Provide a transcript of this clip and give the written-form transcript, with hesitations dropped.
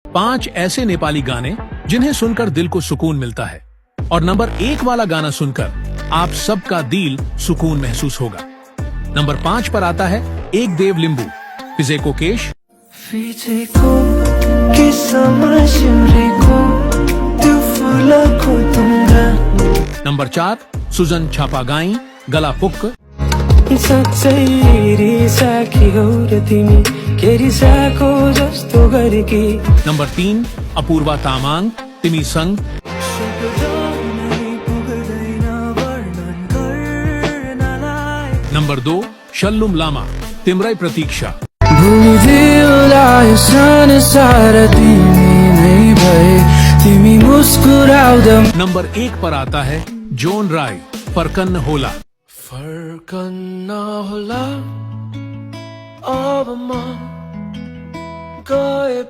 5 ऐसे नेपाली गाने जिन्हें सुनकर दिल को सुकून मिलता है। और नंबर 1 वाला गाना सुनकर आप सबका दिल सुकून महसूस होगा। नंबर 5 पर आता है एक देव लिंबू फिजेको केश। नंबर 4 सुजन छापागाई गला पुक्क। नंबर 3 अपूर्वा तामाङ तिमी संग। नंबर 2 शल्लुम लामा तिम्रै प्रतीक्षा। नंबर 1 पर आता है जोन राय फर्कन होला। फर्कन होला अब म गए